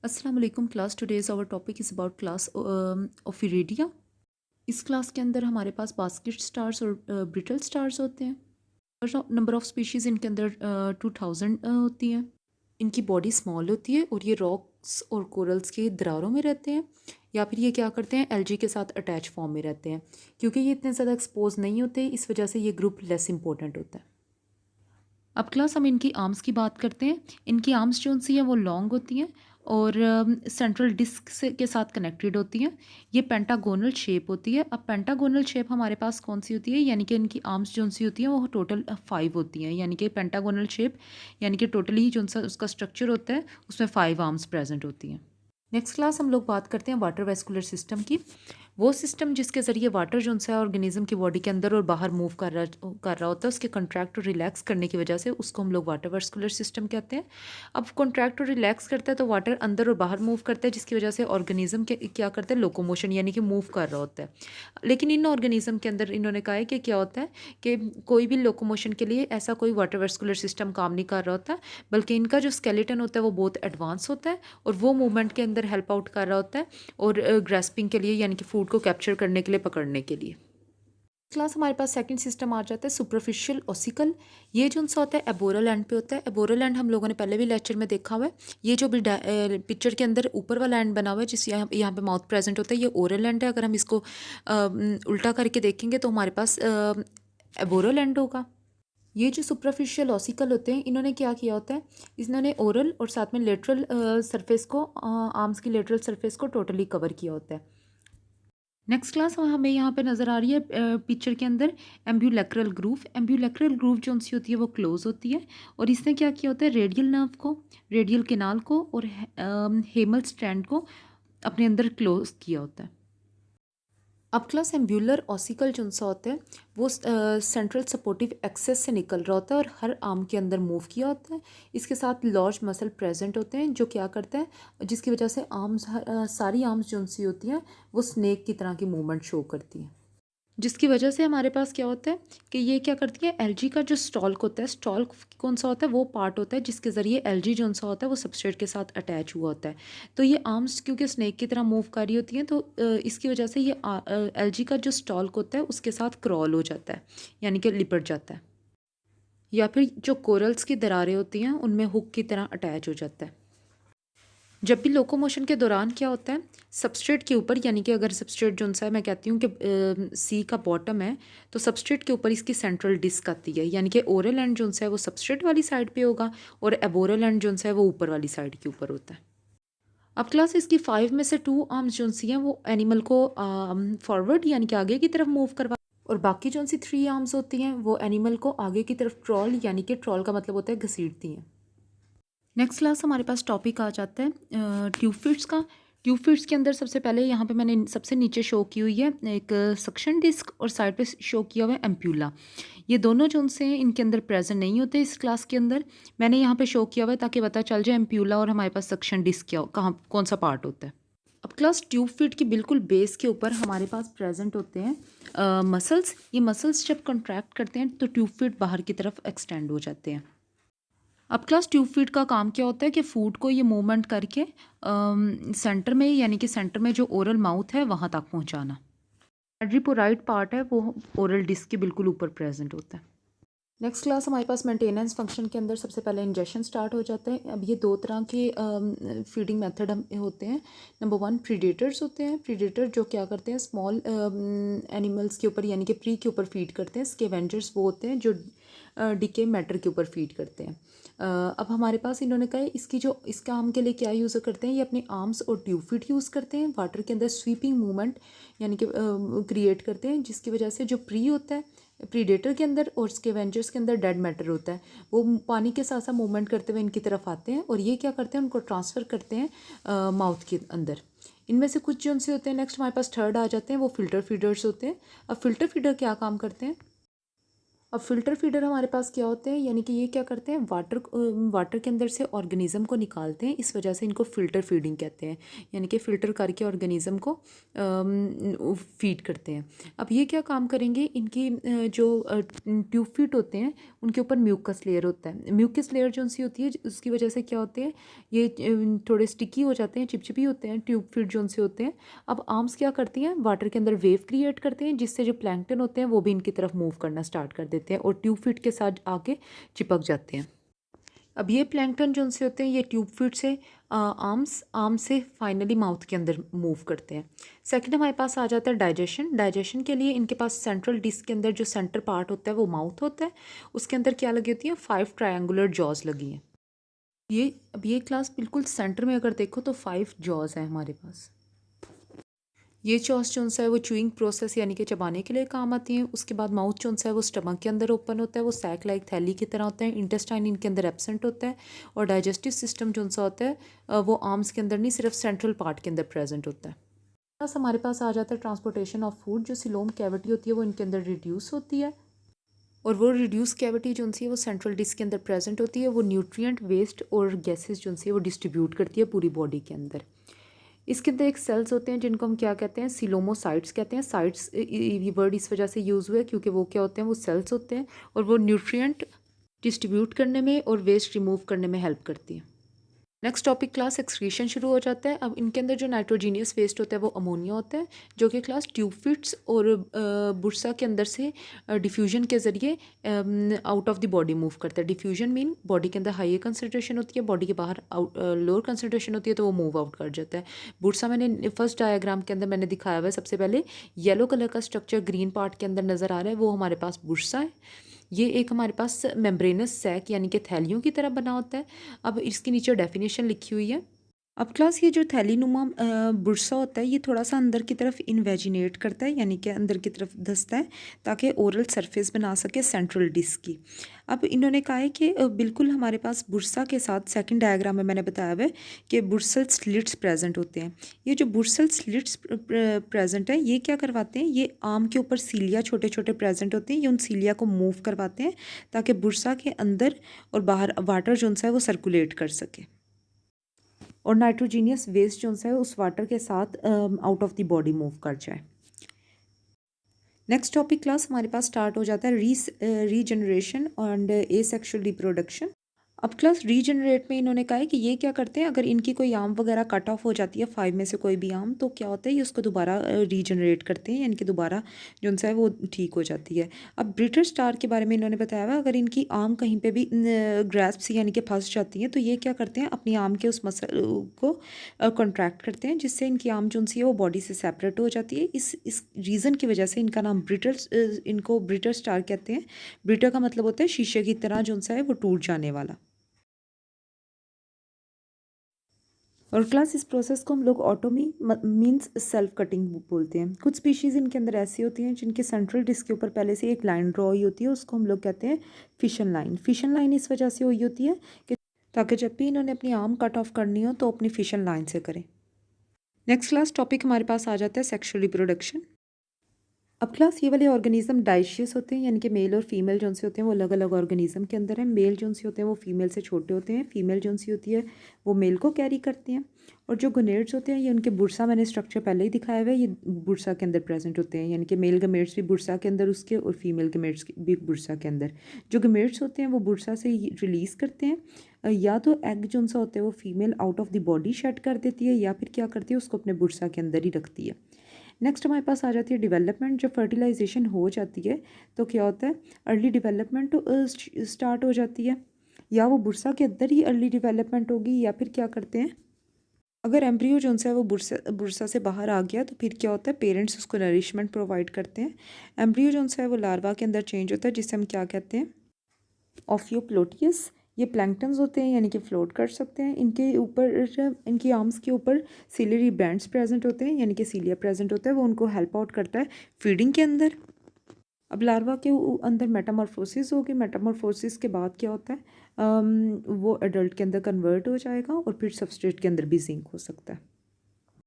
अस्सलाम वालेकुम class. Today's our topic is about class Ophiuroidea. इस क्लास के अंदर हमारे पास बास्केट स्टार्स और ब्रिटल स्टार्स होते हैं। और नंबर ऑफ स्पीशीज़ इनके अंदर 2000 होती हैं। इनकी बॉडी स्मॉल होती है और ये रॉक्स और कोरल्स के दरारों में रहते हैं, या फिर ये क्या करते हैं, एलजी के साथ अटैच फॉर्म में रहते हैं। क्योंकि ये इतने ज़्यादा एक्सपोज नहीं होते, इस वजह से ये ग्रुप लेस इंपॉर्टेंट होता है। अब क्लास हम इनकी आर्म्स की बात करते हैं। इनकी आर्म्स जो सी हैं वो लॉन्ग होती हैं और सेंट्रल डिस्क से के साथ कनेक्टेड होती हैं। ये पेंटागोनल शेप होती है। अब पेंटागोनल शेप हमारे पास कौन सी होती है, यानी कि इनकी आर्म्स जो सी होती हैं वो टोटल 5 होती हैं। यानी कि पेंटागोनल शेप यानी कि टोटली जो सा उसका स्ट्रक्चर होता है उसमें 5 आर्म्स प्रेजेंट होती हैं। नेक्स्ट क्लास हम लोग बात करते हैं वाटर वेस्कुलर सिस्टम की। वो सिस्टम जिसके ज़रिए वाटर जो है ऑर्गेनिज्म की बॉडी के अंदर और बाहर मूव कर रहा होता है, उसके कंट्रैक्ट और रिलैक्स करने की वजह से उसको हम लोग वाटर वेस्कुलर सिस्टम कहते हैं। अब कंट्रैक्ट और रिलैक्स करता है तो वाटर अंदर और बाहर मूव करता है, जिसकी वजह से ऑर्गेनिज्म के क्या करते हैं, लोकोमोशन यानी कि मूव कर रहा होता है। लेकिन इन ऑर्गेनिज्म के अंदर इन्होंने कहा है कि क्या होता है कि कोई भी लोकोमोशन के लिए ऐसा कोई वाटर वेस्कुलर सिस्टम काम नहीं कर रहा होता, बल्कि इनका जो स्केलेटन होता है वो बहुत एडवांस होता है और वो मूवमेंट के अंदर हेल्प आउट कर रहा होता है और ग्रेस्पिंग के लिए यानी कि फूड को कैप्चर करने के लिए, पकड़ने के लिए। क्लास हमारे पास सेकंड सिस्टम आ जाता है सुपरफिशियल ओसिकल। ये जो सा होता है एबोरल एंड पे होता है। एबोरल एंड हम लोगों ने पहले भी लेक्चर में देखा हुआ है। ये जो भी पिक्चर के अंदर ऊपर वाला एंड बना हुआ है, जिस यहाँ पे माउथ प्रेजेंट होता है, ये ओरल एंड है। अगर हम इसको उल्टा करके देखेंगे तो हमारे पास एबोरल एंड होगा। ये जो सुपरफिशियल ऑसिकल होते हैं, इन्होंने क्या किया होता है, इन्होंने ओरल और साथ में लेटरल सरफेस को, आर्म्स की लेटरल सरफेस को टोटली कवर किया होता है। नेक्स्ट क्लास हमें यहाँ पे नज़र आ रही है पिक्चर के अंदर एम्ब्यूलेक्रल ग्रूव। एम्ब्यूलेक्रल ग्रूव जो सी होती है वो क्लोज होती है और इसने क्या किया होता है, रेडियल नर्व को, रेडियल केनाल को और हेमल स्ट्रैंड को अपने अंदर क्लोज किया होता है। अब क्लास एम्ब्यूलर ऑसिकल जो सा होता है वो सेंट्रल सपोर्टिव एक्सेस से निकल रहा होता है और हर आर्म के अंदर मूव किया होता है। इसके साथ लार्ज मसल प्रेजेंट होते हैं जो क्या करते हैं, जिसकी वजह से आर्म्स, सारी आर्म्स जो सी होती हैं वो स्नेक की तरह की मूवमेंट शो करती हैं। जिसकी वजह से हमारे पास क्या होता है कि ये क्या करती है, एलजी का जो स्टॉल्क होता है, स्टॉल्क कौन सा होता है, वो पार्ट होता है जिसके ज़रिए एलजी जो सा होता है वो सबस्ट्रेट के साथ अटैच हुआ होता है। तो ये आर्म्स क्योंकि स्नेक की तरह मूव कर रही होती हैं, तो इसकी वजह से ये एलजी का जो स्टॉल्क होता है उसके साथ क्रॉल हो जाता है, यानी कि लिपट जाता है, या फिर जो कोरल्स की दरारें होती हैं उनमें हुक की तरह अटैच हो जाता है। जब भी लोकोमोशन के दौरान क्या होता है, सबस्ट्रेट के ऊपर, यानी कि अगर सबस्ट्रेट जो सा है, मैं कहती हूँ कि सी का बॉटम है, तो सबस्ट्रेट के ऊपर इसकी सेंट्रल डिस्क आती है, यानी कि ओरल एंड जो सा है वो सबस्ट्रेट वाली साइड पे होगा और एबोरल एंड जो सा है वो ऊपर वाली साइड के ऊपर होता है। अब क्लास इसकी 5 में से 2 आर्म्स जो सी हैं वो एनिमल को फॉरवर्ड यानी कि आगे की तरफ मूव करवा, और बाकी जो सी 3 आर्म्स होती हैं वो एनिमल को आगे की तरफ ट्रॉल, यानी कि ट्रॉल का मतलब होता है घसीटती हैं। नेक्स्ट क्लास हमारे पास टॉपिक आ जाता है ट्यूब फिट्स का। ट्यूब फिट्स के अंदर सबसे पहले यहाँ पे मैंने सबसे नीचे शो की हुई है एक सक्शन डिस्क और साइड पे शो किया हुआ है एम्प्यूला। ये दोनों जो उनसे हैं इनके अंदर प्रेजेंट नहीं होते इस क्लास के अंदर। मैंने यहाँ पे शो किया हुआ है ताकि पता चल जाए एम्प्यूला और हमारे पास सक्शन डिस्क क्या, कहाँ, कौन सा पार्ट होता है। अब क्लास ट्यूब फिट की बिल्कुल बेस के ऊपर हमारे पास प्रेजेंट होते हैं मसल्स। ये मसल्स जब कंट्रैक्ट करते हैं तो ट्यूब फिट बाहर की तरफ एक्सटेंड हो जाते हैं। अब क्लास ट्यूब फीड का काम क्या होता है कि फूड को ये मूवमेंट करके सेंटर में, यानी कि सेंटर में जो ओरल माउथ है वहाँ तक पहुँचाना। एड्रीपोराइड पार्ट है वो ओरल डिस्क के बिल्कुल ऊपर प्रेजेंट होता है। नेक्स्ट क्लास हमारे पास मेंटेनेंस फंक्शन के अंदर सबसे पहले इंजेक्शन स्टार्ट हो जाता है। अब ये 2 तरह के फीडिंग मेथड होते हैं। नंबर 1 प्रीडेटर्स होते हैं। प्रीडेटर जो क्या करते हैं, स्मॉल एनिमल्स के ऊपर यानी कि प्री के ऊपर फीड करते हैं। स्कैवेंजर्स वो होते हैं जो डिके मैटर के ऊपर फीड करते हैं। अब हमारे पास इन्होंने कहा इसकी जो इस काम के लिए क्या यूज़ करते हैं, ये अपने आर्म्स और ट्यूब फीट यूज़ करते हैं वाटर के अंदर स्वीपिंग मूवमेंट यानी कि क्रिएट करते हैं, जिसकी वजह से जो प्री होता है प्रीडेटर के अंदर और स्कैवेंजर्स के अंदर डेड मैटर होता है, वो पानी के साथ साथ मूवमेंट करते हुए इनकी तरफ आते हैं और ये क्या करते हैं, उनको ट्रांसफ़र करते हैं माउथ के अंदर। इनमें से कुछ जो उनसे होते हैं, नेक्स्ट हमारे पास थर्ड आ जाते हैं, वो फिल्टर फीडर्स होते हैं। अब फिल्टर फीडर क्या काम करते हैं, अब फ़िल्टर फीडर हमारे पास क्या होते हैं, यानी कि ये क्या करते हैं, वाटर के अंदर से ऑर्गेनिज़म को निकालते हैं, इस वजह से इनको फ़िल्टर फीडिंग कहते हैं, यानी कि फ़िल्टर करके ऑर्गेनिज़म को फीड करते हैं। अब ये क्या काम करेंगे, इनकी जो ट्यूब फीट होते हैं उनके ऊपर म्यूकस लेयर होता है। म्यूकस लेयर जो सी होती है उसकी वजह से क्या होते हैं, ये थोड़े स्टिकी हो जाते हैं, चिपचिपी होते हैं ट्यूब फीट जो से होते हैं। अब आर्म्स क्या करती हैं, वाटर के अंदर वेव क्रिएट करते हैं, जिससे जो प्लैंकटन होते हैं वो भी इनकी तरफ मूव करना स्टार्ट कर देते हैं और ट्यूब फीट के साथ आके चिपक जाते हैं। अब ये प्लैंकटन जो से होते हैं ये ट्यूब फीट से आर्म से फाइनली माउथ के अंदर मूव करते हैं। सेकंड हमारे पास आ जाता है डाइजेशन। डाइजेशन के लिए इनके पास सेंट्रल डिस्क के अंदर जो सेंटर पार्ट होता है वो माउथ होता है, उसके अंदर क्या लगी होती है, 5 ट्रायंगुलर जॉज लगी हैं। ये क्लास बिल्कुल सेंटर में अगर देखो तो 5 जॉज हैं हमारे पास। ये चॉस जो है वो च्यूइंग प्रोसेस यानी कि चबाने के लिए काम आती हैं। उसके बाद माउथ जो है वो स्टमक के अंदर ओपन होता है, वो सैक लाइक थैली की तरह होता है। इंटेस्टाइन इनके अंदर एब्सेंट होता है और डाइजेस्टिव सिस्टम जो सा होता है वो आर्म्स के अंदर नहीं, सिर्फ सेंट्रल पार्ट के अंदर प्रेजेंट होता है। बस हमारे पास आ जाता है ट्रांसपोर्टेशन ऑफ फूड। जो सिलोम कैविटी होती है वो इनके अंदर रिड्यूस होती है और वो रिड्यूस कैविटी जो सी है वो सेंट्रल डिस्क के अंदर प्रेजेंट होती है। वो न्यूट्रिएंट, वेस्ट और गैसेस जो सी है वो डिस्ट्रीब्यूट करती है पूरी बॉडी के अंदर। इसके अंदर एक सेल्स होते हैं जिनको हम क्या कहते हैं, सिलोमोसाइट्स कहते हैं। साइट्स ये वर्ड इस वजह से यूज़ हुआ है क्योंकि वो क्या होते हैं, वो सेल्स होते हैं और वो न्यूट्रिएंट डिस्ट्रीब्यूट करने में और वेस्ट रिमूव करने में हेल्प करती है। नेक्स्ट टॉपिक क्लास एक्सक्रीशन शुरू हो जाता है। अब इनके अंदर जो नाइट्रोजीनियस वेस्ट होता है वो अमोनिया होता है, जो कि क्लास ट्यूब फिट्स और बुर्सा के अंदर से डिफ्यूजन के ज़रिए out of the body move करता है। डिफ्यूजन मीन बॉडी के अंदर हाई कंसनट्रेशन होती है, बॉडी के बाहर लोअर कंसनट्रेशन होती है तो वो मूव आउट कर जाता है। बुर्सा मैंने फर्स्ट डायग्राम के अंदर मैंने दिखाया हुआ है, सबसे पहले येलो कलर का स्ट्रक्चर ग्रीन पार्ट के अंदर नज़र आ रहा है, वो हमारे पास बुर्सा है। ये एक हमारे पास मेम्ब्रेनस सैक यानी कि थैलियों की तरह बना होता है। अब इसके नीचे डेफिनेशन लिखी हुई है। अब क्लास ये जो थैलीनुमा बुर्सा होता है ये थोड़ा सा अंदर की तरफ इन्वेजिनेट करता है, यानी कि अंदर की तरफ धंसता है ताकि ओरल सरफेस बना सके सेंट्रल डिस्क की। अब इन्होंने कहा है कि बिल्कुल हमारे पास बुर्सा के साथ सेकंड डायग्राम में मैंने बताया हुआ है कि बुर्सल स्लिट्स प्रेजेंट होते हैं। ये जो बुर्सल स्लिट्स प्रेजेंट है ये क्या करवाते हैं, ये आर्म के ऊपर सीलिया छोटे छोटे प्रेजेंट होते हैं, ये उन सीलिया को मूव करवाते हैं ताकि बुर्सा के अंदर और बाहर वाटर जो है वो सर्कुलेट कर सके और नाइट्रोजीनियस वेस्ट जो है उस वाटर के साथ out of the body move कर जाए। नेक्स्ट टॉपिक क्लास हमारे पास स्टार्ट हो जाता है रीजनरेशन एंड एसेक्सुअल रिप्रोडक्शन। अब क्लास रीजनरेट में इन्होंने कहा है कि ये क्या करते हैं, अगर इनकी कोई आर्म वगैरह कट ऑफ हो जाती है 5 में से कोई भी आर्म, तो क्या होता है ये उसको दोबारा रीजनरेट करते हैं, यानी कि दोबारा जो उनसे है वो ठीक हो जाती है। अब ब्रिटिश स्टार के बारे में इन्होंने बताया हुआ, अगर इनकी आर्म कहीं पे भी ग्रैस्प यानी कि फंस जाती है तो ये क्या करते हैं, अपनी आर्म के उस मसल को कॉन्ट्रैक्ट करते हैं, जिससे इनकी आर्म जो सी है वो बॉडी से सेपरेट हो जाती है। इस रीज़न की वजह से इनका नाम इनको ब्रिटिश स्टार कहते हैं। ब्रिटर का मतलब होता है शीशे की तरह जो सा है वो टूट जाने वाला। और क्लास इस प्रोसेस को हम लोग ऑटोमी मींस सेल्फ कटिंग बोलते हैं। कुछ स्पीशीज़ इनके अंदर ऐसी होती हैं जिनके सेंट्रल डिस्क के ऊपर पहले से एक लाइन ड्रॉ हुई होती है, उसको हम लोग कहते हैं फिशन लाइन। फिशन लाइन इस वजह से हुई होती है कि ताकि जब भी इन्होंने अपनी आर्म कट ऑफ करनी हो तो अपनी फिशन लाइन से करें। नेक्स्ट क्लास टॉपिक हमारे पास आ जाता है सेक्सुअल रिप्रोडक्शन। अब क्लास ये वाले ऑर्गेनिज्म डाइशियस होते हैं, यानी कि मेल और फीमेल जो से होते हैं वो अलग अलग ऑर्गेनिज्म के अंदर हैं। मेल जो से होते हैं वो फीमेल से छोटे होते हैं, फीमेल जो सी होती है वो मेल को कैरी करती हैं। और जो गोनेड्स होते हैं ये उनके बुर्सा, मैंने स्ट्रक्चर पहले ही दिखाया हुआ है, ये बुर्सा के अंदर प्रेजेंट होते हैं, यानी कि मेल गमेट्स भी बुर्सा के अंदर उसके और फीमेल गमेट्स भी बुर्सा के अंदर। जो गमेट्स होते हैं वो बुर्सा से रिलीज़ करते हैं, या तो एग जो सा होता है वो female out of the body shed कर देती है या फिर क्या करती है उसको अपने बुर्सा के अंदर ही रखती है। नेक्स्ट हमारे पास आ जाती है डेवलपमेंट। जब फर्टिलाइजेशन हो जाती है तो क्या होता है, अर्ली डेवलपमेंट स्टार्ट हो जाती है, या वो बुर्सा के अंदर ही अर्ली डेवलपमेंट होगी, या फिर क्या करते हैं अगर एम्ब्रियो जो है वो बुर्सा से बाहर आ गया तो फिर क्या होता है, पेरेंट्स उसको नरिशमेंट प्रोवाइड करते हैं। एम्ब्रियो जो है वो लार्वा के अंदर चेंज होता है, जिसे हम क्या कहते हैं, ऑफियोप्लोटियस। ये प्लैंक्टन्स होते हैं यानी कि फ्लोट कर सकते हैं। इनके ऊपर, इनकी आर्म्स के ऊपर सिलियरी बैंड्स प्रेजेंट होते हैं, यानी कि सीलिया प्रेजेंट होता है, वो उनको हेल्प आउट करता है फीडिंग के अंदर। अब लार्वा के अंदर मेटामॉर्फोसिस होगी। मेटामॉर्फोसिस के बाद क्या होता है, वो एडल्ट के अंदर कन्वर्ट हो जाएगा और फिर सबस्ट्रेट के अंदर भी जिंक हो सकता है।